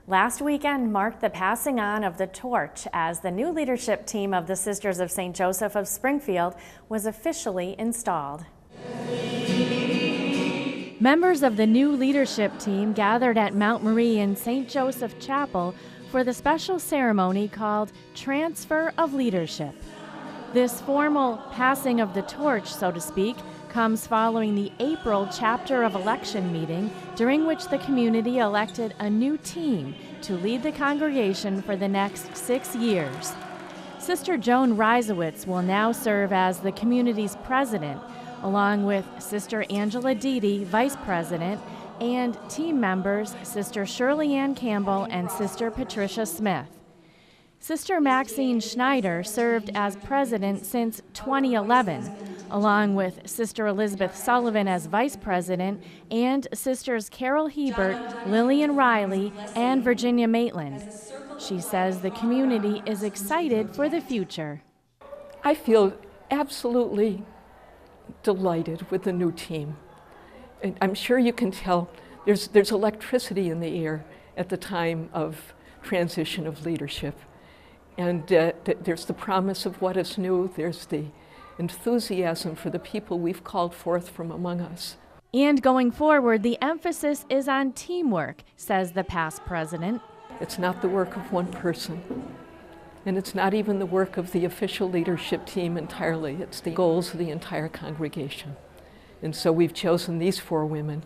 Last weekend marked the passing on of the torch as the new leadership team of the Sisters of St. Joseph of Springfield was officially installed. Members of the new leadership team gathered at Mount Marie in St. Joseph Chapel for the special ceremony called Transfer of Leadership. This formal passing of the torch, so to speak, comes following the April chapter of election meeting during which the community elected a new team to lead the congregation for the next 6 years. Sister Joan Reisowitz will now serve as the community's president, along with Sister Angela Deedy, vice president, and team members Sister Shirley Ann Campbell and Sister Patricia Smith. Sister Maxine Schneider served as president since 2011, along with Sister Elizabeth Sullivan as vice president and Sisters Carol Hebert, Lillian Riley, and Virginia Maitland. She says the community is excited for the future. I feel absolutely delighted with the new team. And I'm sure you can tell there's electricity in the air at the time of transition of leadership. And there's the promise of what is new. There's the enthusiasm for the people we've called forth from among us. And going forward, the emphasis is on teamwork, says the past president. It's not the work of one person. And it's not even the work of the official leadership team entirely. It's the goals of the entire congregation. And so we've chosen these 4 women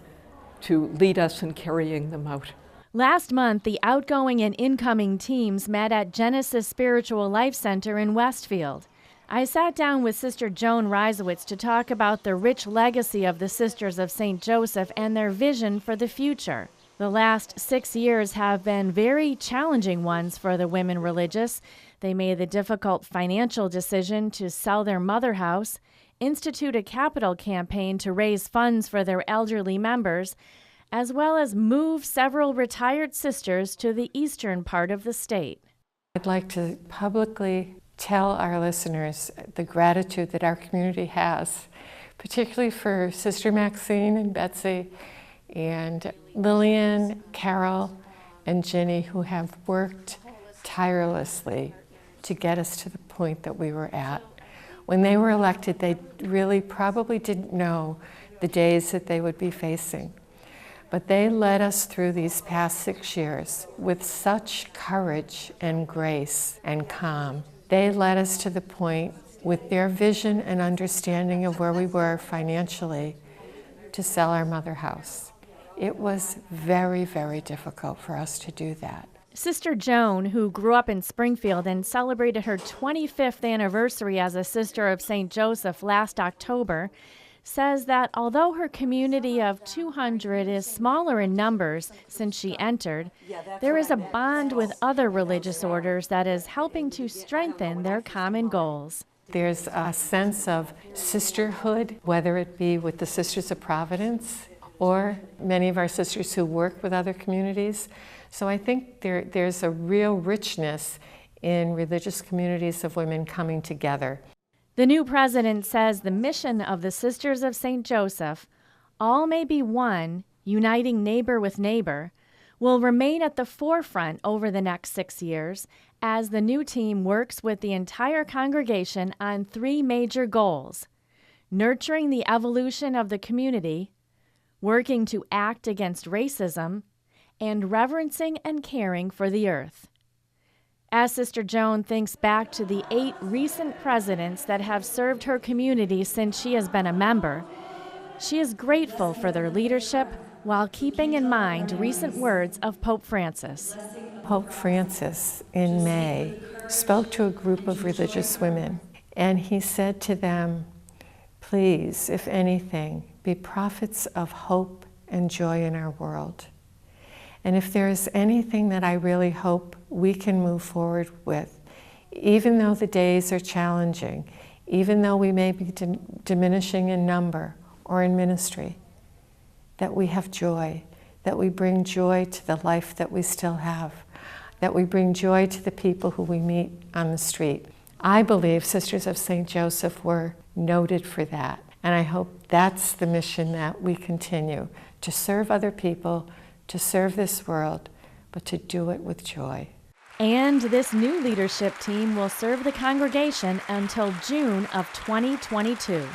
to lead us in carrying them out. Last month, the outgoing and incoming teams met at Genesis Spiritual Life Center in Westfield. I sat down with Sister Joan Reisowitz to talk about the rich legacy of the Sisters of St. Joseph and their vision for the future. The last 6 years have been very challenging ones for the women religious. They made the difficult financial decision to sell their mother house, institute a capital campaign to raise funds for their elderly members, as well as move several retired sisters to the eastern part of the state. I'd like to publicly tell our listeners the gratitude that our community has, particularly for Sister Maxine and Betsy and Lillian, Carol, and Ginny, who have worked tirelessly to get us to the point that we were at. When they were elected, they really probably didn't know the days that they would be facing. But they led us through these past 6 years with such courage and grace and calm. They led us to the point with their vision and understanding of where we were financially to sell our mother house. It was very, very difficult for us to do that. Sister Joan, who grew up in Springfield and celebrated her 25th anniversary as a Sister of St. Joseph last October, says that although her community of 200 is smaller in numbers since she entered, there is a bond with other religious orders that is helping to strengthen their common goals. There's a sense of sisterhood, whether it be with the Sisters of Providence or many of our sisters who work with other communities. So I think there's a real richness in religious communities of women coming together. The new president says the mission of the Sisters of St. Joseph, all may be one, uniting neighbor with neighbor, will remain at the forefront over the next 6 years as the new team works with the entire congregation on 3 major goals: nurturing the evolution of the community, working to act against racism, and reverencing and caring for the earth. As Sister Joan thinks back to the 8 recent presidents that have served her community since she has been a member, she is grateful for their leadership while keeping in mind recent words of Pope Francis. Pope Francis in May spoke to a group of religious women, and he said to them, "Please, if anything, be prophets of hope and joy in our world. And if there is anything that I really hope we can move forward with, even though the days are challenging, even though we may be diminishing in number or in ministry, that we have joy, that we bring joy to the life that we still have, that we bring joy to the people who we meet on the street." I believe Sisters of St. Joseph were noted for that. And I hope that's the mission that we continue, to serve other people, to serve this world but to do it with joy. And this new leadership team will serve the congregation until June of 2022.